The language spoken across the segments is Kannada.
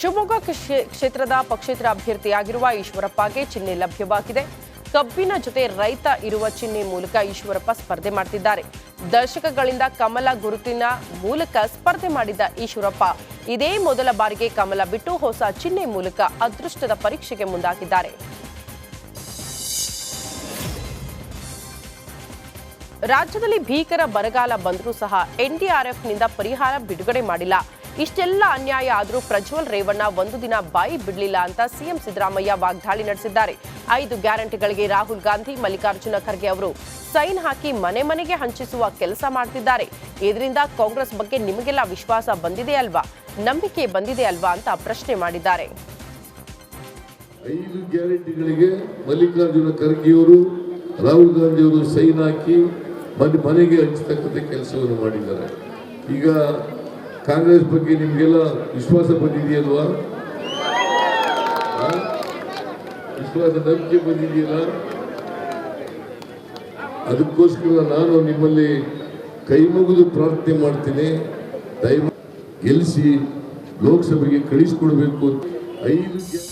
ಶಿವಮೊಗ್ಗ ಕ್ಷೇತ್ರದ ಪಕ್ಷೇತರ ಅಭ್ಯರ್ಥಿಯಾಗಿರುವ ಈಶ್ವರಪ್ಪಗೆ ಚಿಹ್ನೆ ಲಭ್ಯವಾಗಿದೆ. ಕಬ್ಬಿನ ಜೊತೆ ರೈತ ಇರುವ ಚಿಹ್ನೆ ಮೂಲಕ ಈಶ್ವರಪ್ಪ ಸ್ಪರ್ಧೆ ಮಾಡುತ್ತಿದ್ದಾರೆ. ದಶಕಗಳಿಂದ ಕಮಲ ಗುರುತಿನ ಮೂಲಕ ಸ್ಪರ್ಧೆ ಮಾಡಿದ್ದ ಈಶ್ವರಪ್ಪ ಇದೇ ಮೊದಲ ಬಾರಿಗೆ ಕಮಲ ಬಿಟ್ಟು ಹೊಸ ಚಿಹ್ನೆ ಮೂಲಕ ಅದೃಷ್ಟದ ಪರೀಕ್ಷೆಗೆ ಮುಂದಾಗಿದ್ದಾರೆ. ರಾಜ್ಯದಲ್ಲಿ ಭೀಕರ ಬರಗಾಲ ಬಂದರೂ ಸಹ ಎನ್ಡಿಆರ್ಎಫ್ನಿಂದ ಪರಿಹಾರ ಬಿಡುಗಡೆ ಮಾಡಿಲ್ಲ. ಇಷ್ಟೆಲ್ಲ ಅನ್ಯಾಯ ಆದರೂ ಪ್ರಜ್ವಲ್ ರೇವಣ್ಣ ಒಂದು ದಿನ ಬಾಯಿ ಬಿಡಲಿಲ್ಲ ಅಂತ ಸಿಎಂ ಸಿದ್ದರಾಮಯ್ಯ ವಾಗ್ದಾಳಿ ನಡೆಸಿದ್ದಾರೆ. 5 ಗ್ಯಾರಂಟಿಗಳಿಗೆ ರಾಹುಲ್ ಗಾಂಧಿ, ಮಲ್ಲಿಕಾರ್ಜುನ ಖರ್ಗೆ ಅವರು ಸೈನ್ ಹಾಕಿ ಮನೆ ಮನೆಗೆ ಹಂಚಿಸುವ ಕೆಲಸ ಮಾಡ್ತಿದ್ದಾರೆ. ಇದರಿಂದ ಕಾಂಗ್ರೆಸ್ ಬಗ್ಗೆ ನಿಮಗೆಲ್ಲ ವಿಶ್ವಾಸ ಬಂದಿದೆ ಅಲ್ವಾ, ನಂಬಿಕೆ ಬಂದಿದೆ ಅಲ್ವಾ ಅಂತ ಪ್ರಶ್ನೆ ಮಾಡಿದ್ದಾರೆ. 5 ಗ್ಯಾರಂಟಿಗಳಿಗೆ ಮಲ್ಲಿಕಾರ್ಜುನ ಖರ್ಗೆಯವರು, ರಾಹುಲ್ ಗಾಂಧಿ ಅವರು ಸೈನ್ ಹಾಕಿ ಮನೆಗೆ ಹಂಚತಕ್ಕಂಥ ಕೆಲಸವನ್ನು ಮಾಡಿದ್ದಾರೆ. ಈಗ ಕಾಂಗ್ರೆಸ್ ಬಗ್ಗೆ ನಿಮಗೆಲ್ಲ ವಿಶ್ವಾಸ ಬಂದಿದೆಯಲ್ವಾ? ವಿಶ್ವಾಸ, ನಂಬಿಕೆ ಬಂದಿದೆಯಲ್ಲ? ಅದಕ್ಕೋಸ್ಕರ ನಾನು ನಿಮ್ಮಲ್ಲಿ ಕೈ ಮುಗಿದು ಪ್ರಾರ್ಥನೆ ಮಾಡ್ತೀನಿ, ದಯಮಾಡಿ ಗೆಲ್ಲಿಸಿ ಲೋಕಸಭೆಗೆ ಕಳಿಸಿಕೊಡ್ಬೇಕು. 5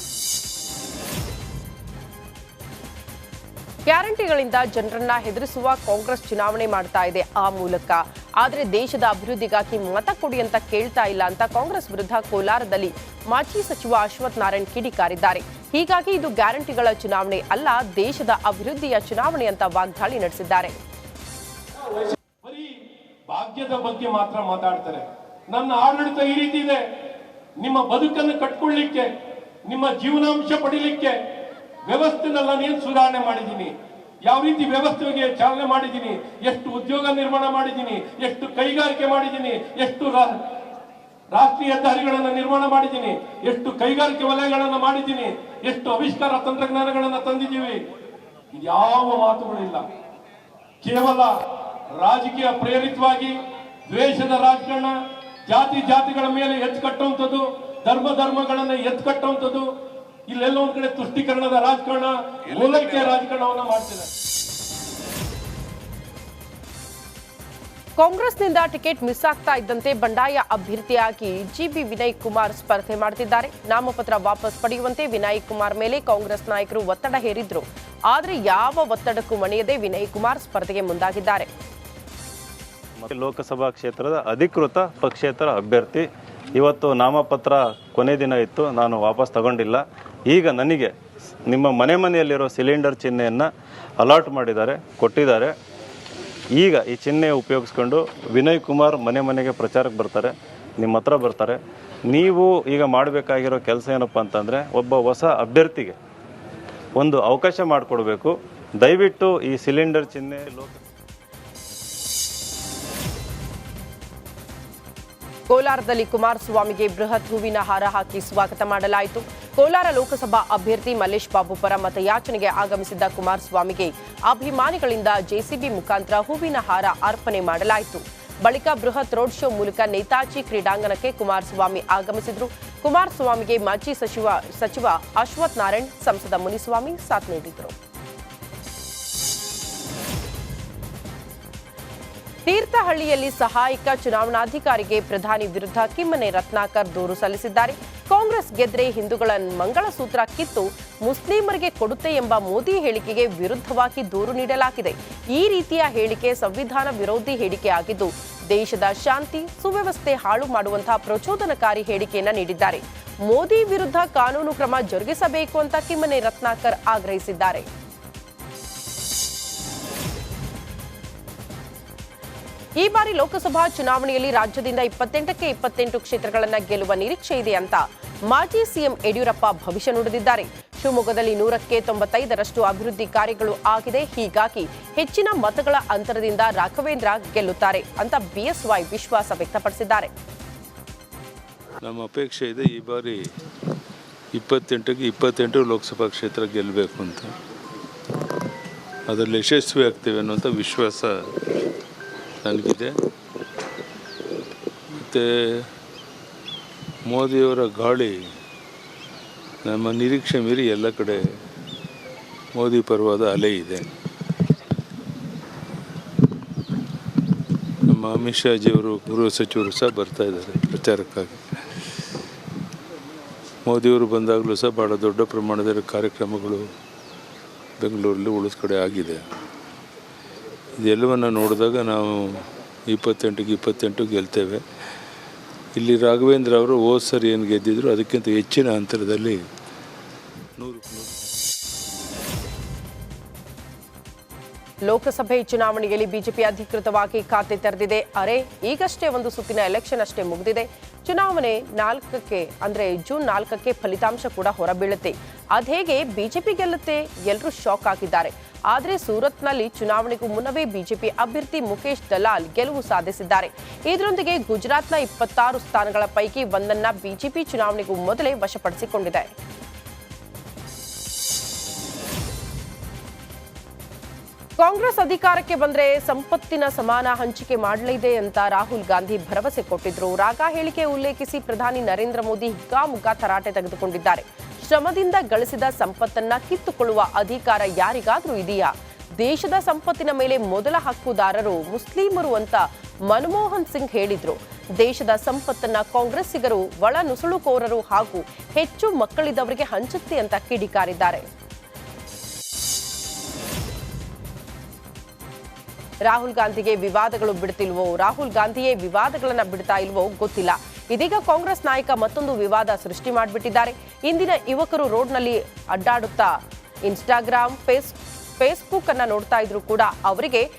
ಗ್ಯಾರಂಟಿಗಳಿಂದ ಜನರನ್ನ ಹೆದರಿಸುವ ಕಾಂಗ್ರೆಸ್ ಚುನಾವಣೆ ಮಾಡ್ತಾ ಇದೆ ಆ ಮೂಲಕ. ಆದರೆ ದೇಶದ ಅಭಿವೃದ್ಧಿಗಾಗಿ ಮತ ಕೊಡಿ ಅಂತ ಕೇಳ್ತಾ ಇಲ್ಲ ಅಂತ ಕಾಂಗ್ರೆಸ್ ವಿರುದ್ಧ ಕೋಲಾರದಲ್ಲಿ ಮಾಜಿ ಸಚಿವ ಅಶ್ವಥ್ ನಾರಾಯಣ್ ಕಿಡಿಕಾರಿದ್ದಾರೆ. ಹೀಗಾಗಿ ಇದು ಗ್ಯಾರಂಟಿಗಳ ಚುನಾವಣೆ ಅಲ್ಲ, ದೇಶದ ಅಭಿವೃದ್ಧಿಯ ಚುನಾವಣೆ ಅಂತ ವಾಗ್ದಾಳಿ ನಡೆಸಿದ್ದಾರೆ. ಭಾಗ್ಯದ ಬಗ್ಗೆ ಮಾತ್ರ ಮಾತಾಡ್ತಾರೆ. ನನ್ನ ಆಡಳಿತ ಈ ರೀತಿ ಇದೆ, ನಿಮ್ಮ ಬದುಕನ್ನು ಕಟ್ಕೊಳ್ಳಿಕ್ಕೆ, ನಿಮ್ಮ ಜೀವನಾಂಶ ಪಡಿಲಿಕ್ಕೆ ವ್ಯವಸ್ಥೆನೆಲ್ಲ ನಾನು ಸುಧಾರಣೆ ಮಾಡಿದ್ದೀನಿ. ಯಾವ ರೀತಿ ವ್ಯವಸ್ಥೆಗೆ ಚಾಲನೆ ಮಾಡಿದ್ದೀನಿ, ಎಷ್ಟು ಉದ್ಯೋಗ ನಿರ್ಮಾಣ ಮಾಡಿದ್ದೀನಿ, ಎಷ್ಟು ಕೈಗಾರಿಕೆ ಮಾಡಿದ್ದೀನಿ, ಎಷ್ಟು ರಾಷ್ಟ್ರೀಯ ಹೆದ್ದಾರಿಗಳನ್ನು ನಿರ್ಮಾಣ ಮಾಡಿದ್ದೀನಿ, ಎಷ್ಟು ಕೈಗಾರಿಕೆ ವಲಯಗಳನ್ನು ಮಾಡಿದ್ದೀನಿ, ಎಷ್ಟು ಆವಿಷ್ಕಾರ ತಂತ್ರಜ್ಞಾನಗಳನ್ನು ತಂದಿದ್ದೀವಿ. ಇದ್ಯಾವ ಮಾತುಗಳಿಲ್ಲ. ಕೇವಲ ರಾಜಕೀಯ ಪ್ರೇರಿತವಾಗಿ ದ್ವೇಷದ ರಾಜಕಾರಣ, ಜಾತಿಗಳ ಮೇಲೆ ಎತ್ತು ಕಟ್ಟುವಂಥದ್ದು, ಧರ್ಮಗಳನ್ನು ಎತ್ತು ಕಟ್ಟುವಂಥದ್ದು, ಇಲ್ಲೆಲ್ಲ ಒಂದ್ ಕಡೆ ತುಷ್ಟೀಕರಣದ ರಾಜಕಾರಣ, ಓಲೈಕೆ ರಾಜಕಾರಣವನ್ನ ಮಾಡ್ತಿದೆ. ಕಾಂಗ್ರೆಸ್ನಿಂದ ಟಿಕೆಟ್ ಮಿಸ್ ಆಗ್ತಾ ಇದ್ದಂತೆ ಬಂಡಾಯ ಅಭ್ಯರ್ಥಿಯಾಗಿ ಜಿಬಿ ವಿನಯ್ ಕುಮಾರ್ ಸ್ಪರ್ಧೆ ಮಾಡುತ್ತಿದ್ದಾರೆ. ನಾಮಪತ್ರ ವಾಪಸ್ ಪಡೆಯುವಂತೆ ವಿನಯ್ ಕುಮಾರ್ ಮೇಲೆ ಕಾಂಗ್ರೆಸ್ ನಾಯಕರು ಒತ್ತಡ ಹೇರಿದ್ರು. ಆದರೆ ಯಾವ ಒತ್ತಡಕ್ಕೂ ಮಣಿಯದೆ ವಿನಯ್ ಕುಮಾರ್ ಸ್ಪರ್ಧೆಗೆ ಮುಂದಾಗಿದ್ದಾರೆ. ಲೋಕಸಭಾ ಕ್ಷೇತ್ರದ ಅಧಿಕೃತ ಪಕ್ಷೇತರ ಅಭ್ಯರ್ಥಿ. ಇವತ್ತು ನಾಮಪತ್ರ ಕೊನೆ ದಿನ ಇತ್ತು, ನಾನು ವಾಪಸ್ ತಗೊಂಡಿಲ್ಲ. ಈಗ ನನಗೆ ನಿಮ್ಮ ಮನೆಯಲ್ಲಿರೋ ಸಿಲಿಂಡರ್ ಚಿಹ್ನೆಯನ್ನು ಅಲಾಟ್ ಮಾಡಿದ್ದಾರೆ, ಕೊಟ್ಟಿದ್ದಾರೆ. ಈಗ ಈ ಚಿಹ್ನೆ ಉಪಯೋಗಿಸ್ಕೊಂಡು ವಿನಯ್ ಕುಮಾರ್ ಮನೆಗೆ ಪ್ರಚಾರಕ್ಕೆ ಬರ್ತಾರೆ, ನಿಮ್ಮ ಹತ್ರ ಬರ್ತಾರೆ. ನೀವು ಈಗ ಮಾಡಬೇಕಾಗಿರೋ ಕೆಲಸ ಏನಪ್ಪ ಅಂತಂದರೆ, ಒಬ್ಬ ಹೊಸ ಅಭ್ಯರ್ಥಿಗೆ ಒಂದು ಅವಕಾಶ ಮಾಡಿಕೊಡ್ಬೇಕು. ದಯವಿಟ್ಟು ಈ ಸಿಲಿಂಡರ್ ಚಿಹ್ನೆ ಕೋಲಾರದಲ್ಲಿ ಕುಮಾರಸ್ವಾಮಿಗೆ ಬೃಹತ್ ಹೂವಿನ ಹಾರ ಹಾಕಿ ಸ್ವಾಗತ ಮಾಡಲಾಯಿತು. ಕೋಲಾರ ಲೋಕಸಭಾ ಅಭ್ಯರ್ಥಿ ಮಲ್ಲೇಶ್ ಬಾಬು ಪರ ಮತಯಾಚನೆಗೆ ಆಗಮಿಸಿದ್ದ ಕುಮಾರಸ್ವಾಮಿಗೆ ಅಭಿಮಾನಿಗಳಿಂದ ಜೆಸಿಬಿ ಮುಖಾಂತರ ಹೂವಿನ ಹಾರ ಅರ್ಪಣೆ ಮಾಡಲಾಯಿತು. ಬಳಿಕ ಬೃಹತ್ ರೋಡ್ ಶೋ ಮೂಲಕ ನೇತಾಜಿ ಕ್ರೀಡಾಂಗಣಕ್ಕೆ ಕುಮಾರಸ್ವಾಮಿ ಆಗಮಿಸಿದ್ರು. ಕುಮಾರಸ್ವಾಮಿಗೆ ಮಾಜಿ ಸಚಿವ ಅಶ್ವಥ್ ನಾರಾಯಣ್, ಸಂಸದ ಮುನಿಸ್ವಾಮಿ ಸಾಥ್ ನೀಡಿದರು. ತೀರ್ಥಹಳ್ಳಿಯಲ್ಲಿ ಸಹಾಯಕ ಚುನಾವಣಾಧಿಕಾರಿಗೆ ಪ್ರಧಾನಿ ವಿರುದ್ಧ ಕಿಮ್ಮನೆ ರತ್ನಾಕರ್ ದೂರು ಸಲ್ಲಿಸಿದ್ದಾರೆ. ಕಾಂಗ್ರೆಸ್ ಗೆದ್ರೆ ಹಿಂದೂಗಳ ಮಂಗಳಸೂತ್ರ ಕಿತ್ತು ಮುಸ್ಲಿಮರಿಗೆ ಕೊಡುತ್ತೆ ಎಂಬ ಮೋದಿ ಹೇಳಿಕೆಗೆ ವಿರುದ್ಧವಾಗಿ ದೂರು ನೀಡಲಾಗಿದೆ. ಈ ರೀತಿಯ ಹೇಳಿಕೆ ಸಂವಿಧಾನ ವಿರೋಧಿ ಹೇಳಿಕೆ ಆಗಿದ್ದು, ದೇಶದ ಶಾಂತಿ ಸುವ್ಯವಸ್ಥೆ ಹಾಳು ಮಾಡುವಂತಹ ಪ್ರಚೋದನಕಾರಿ ಹೇಳಿಕೆಯನ್ನ ನೀಡಿದ್ದಾರೆ. ಮೋದಿ ವಿರುದ್ಧ ಕಾನೂನು ಕ್ರಮ ಜರುಗಿಸಬೇಕು ಅಂತ ಕಿಮ್ಮನೆ ರತ್ನಾಕರ್ ಆಗ್ರಹಿಸಿದ್ದಾರೆ. ಈ ಬಾರಿ ಲೋಕಸಭಾ ಚುನಾವಣೆಯಲ್ಲಿ ರಾಜ್ಯದಿಂದ 28ಕ್ಕೆ 28 ಕ್ಷೇತ್ರಗಳನ್ನು ಗೆಲ್ಲುವ ನಿರೀಕ್ಷೆ ಇದೆ ಅಂತ ಮಾಜಿ ಸಿಎಂ ಯಡಿಯೂರಪ್ಪ ಭವಿಷ್ಯ ನುಡಿದಿದ್ದಾರೆ. ಶಿವಮೊಗ್ಗದಲ್ಲಿ 100ಕ್ಕೆ 95ರಷ್ಟು ಅಭಿವೃದ್ಧಿ ಕಾರ್ಯಗಳು ಆಗಿದೆ. ಹೀಗಾಗಿ ಹೆಚ್ಚಿನ ಮತಗಳ ಅಂತರದಿಂದ ರಾಘವೇಂದ್ರ ಗೆಲ್ಲುತ್ತಾರೆ ಅಂತ ಬಿಎಸ್ವೈ ವಿಶ್ವಾಸ ವ್ಯಕ್ತಪಡಿಸಿದ್ದಾರೆ. ನಮ್ಮ ಅಪೇಕ್ಷೆ ಇದೆ, ಈ ಬಾರಿ 28ಕ್ಕೆ 28 ಲೋಕಸಭಾ ಕ್ಷೇತ್ರ ಗೆಲ್ಲಬೇಕು ಅಂತ. ಅದರಲ್ಲಿ ಯಶಸ್ವಿ ಆಗ್ತೇವೆ ಅನ್ನುವಂಥ ವಿಶ್ವಾಸ ನನಗಿದೆ. ಮತ್ತು ಮೋದಿಯವರ ಗಾಳಿ ನಮ್ಮ ನಿರೀಕ್ಷೆ ಮೀರಿ ಎಲ್ಲ ಕಡೆ ಮೋದಿ ಪರವಾದ ಅಲೆ ಇದೆ. ನಮ್ಮ ಅಮಿತ್ ಶಾಜಿಯವರು ಗೃಹ ಸಚಿವರು ಸಹ ಬರ್ತಾ ಇದ್ದಾರೆ ಪ್ರಚಾರಕ್ಕಾಗಿ. ಮೋದಿಯವರು ಬಂದಾಗಲೂ ಸಹ ಭಾಳ ದೊಡ್ಡ ಪ್ರಮಾಣದ ಕಾರ್ಯಕ್ರಮಗಳು ಬೆಂಗಳೂರಲ್ಲಿ ಉಳಿದ ಕಡೆ ಆಗಿದೆ. ಇದೆಲ್ಲವನ್ನು ನೋಡಿದಾಗ ನಾವು 28ಕ್ಕೆ 28 ಗೆಲ್ತೇವೆ. ಇಲ್ಲಿ ರಾಘವೇಂದ್ರ ಅವರು ಹೋದ ಸರಿ ಏನು ಗೆದ್ದಿದ್ರು ಅದಕ್ಕಿಂತ ಹೆಚ್ಚಿನ ಅಂತರದಲ್ಲಿ 100 ಲೋಕಸಭೆ ಚುನಾವಣೆಯಲ್ಲಿ ಬಿಜೆಪಿ ಅಧಿಕೃತವಾಗಿ ಖಾತೆ ತೆರೆದಿದೆ. ಈಗಷ್ಟೇ ಒಂದು ಸುತ್ತಿನ ಎಲೆಕ್ಷನ್ ಅಷ್ಟೇ ಮುಗಿದಿದೆ. ಚುನಾವಣೆ 4ಕ್ಕೆ ಅಂದ್ರೆ ಜೂನ್ 4ಕ್ಕೆ ಫಲಿತಾಂಶ ಕೂಡ ಹೊರಬೀಳುತ್ತೆ. ಅದೇಗೆ ಬಿಜೆಪಿ ಗೆಲ್ಲುತ್ತೆ, ಎಲ್ಲರೂ ಶಾಕ್ ಆಗಿದ್ದಾರೆ. ಆದರೆ ಸೂರತ್ನಲ್ಲಿ ಚುನಾವಣೆಗೂ ಮುನ್ನವೇ ಬಿಜೆಪಿ ಅಭ್ಯರ್ಥಿ ಮುಕೇಶ್ ದಲಾಲ್ ಗೆಲುವು ಸಾಧಿಸಿದ್ದಾರೆ. ಇದರೊಂದಿಗೆ ಗುಜರಾತ್ನ 26 ಸ್ಥಾನಗಳ ಪೈಕಿ ಒಂದನ್ನ ಬಿಜೆಪಿ ಚುನಾವಣೆಗೂ ಮೊದಲೇ ವಶಪಡಿಸಿಕೊಂಡಿದೆ. ಕಾಂಗ್ರೆಸ್ ಅಧಿಕಾರಕ್ಕೆ ಬಂದ್ರೆ ಸಂಪತ್ತಿನ ಸಮಾನ ಹಂಚಿಕೆ ಮಾಡಲಿದೆ ಅಂತ ರಾಹುಲ್ ಗಾಂಧಿ ಭರವಸೆ ಕೊಟ್ಟಿದ್ರು. ರಾಗ ಹೇಳಿಕೆ ಉಲ್ಲೇಖಿಸಿ ಪ್ರಧಾನಿ ನರೇಂದ್ರ ಮೋದಿ ಹಿಗ್ಗಾಮುಗ್ಗಾ ತರಾಟೆ ತೆಗೆದುಕೊಂಡಿದ್ದಾರೆ. ಶ್ರಮದಿಂದ ಗಳಿಸಿದ ಸಂಪತ್ತನ್ನ ಕಿತ್ತುಕೊಳ್ಳುವ ಅಧಿಕಾರ ಯಾರಿಗಾದ್ರೂ ಇದೆಯಾ? ದೇಶದ ಸಂಪತ್ತಿನ ಮೇಲೆ ಮೊದಲ ಹಕ್ಕುದಾರರು ಮುಸ್ಲಿಮರು ಅಂತ ಮನಮೋಹನ್ ಸಿಂಗ್ ಹೇಳಿದ್ರು. ದೇಶದ ಸಂಪತ್ತನ್ನ ಕಾಂಗ್ರೆಸ್ಸಿಗರು ಒಳ ನುಸುಳುಕೋರರು ಹಾಗೂ ಹೆಚ್ಚು ಮಕ್ಕಳಿದ್ದವರಿಗೆ ಹಂಚುತ್ತೆ ಅಂತ ಕಿಡಿಕಾರಿದ್ದಾರೆ. ರಾಹುಲ್ ಗಾಂಧಿಗೆ ವಿವಾದಗಳು ಬಿಡ್ತಿಲ್ವೋ, ರಾಹುಲ್ ಗಾಂಧಿಯೇ ವಿವಾದಗಳನ್ನ ಬಿಡ್ತಾ ಇಲ್ವೋ ಗೊತ್ತಿಲ್ಲ. ಇದೀಗ ಕಾಂಗ್ರೆಸ್ ನಾಯಕ ಮತ್ತೊಂದು ವಿವಾದ ಸೃಷ್ಟಿ ಮಾಡಿಬಿಟ್ಟಿದ್ದಾರೆ. ಇಂದಿನ ಯುವಕರು ರೋಡ್ನಲ್ಲಿ ಅಡ್ಡಾಡುತ್ತಾ ಇನ್ಸ್ಟಾಗ್ರಾಮ್, ಫೇಸ್ಬುಕ್ ಅನ್ನ ನೋಡ್ತಾ ಇದ್ರು ಕೂಡ ಅವರಿಗೆ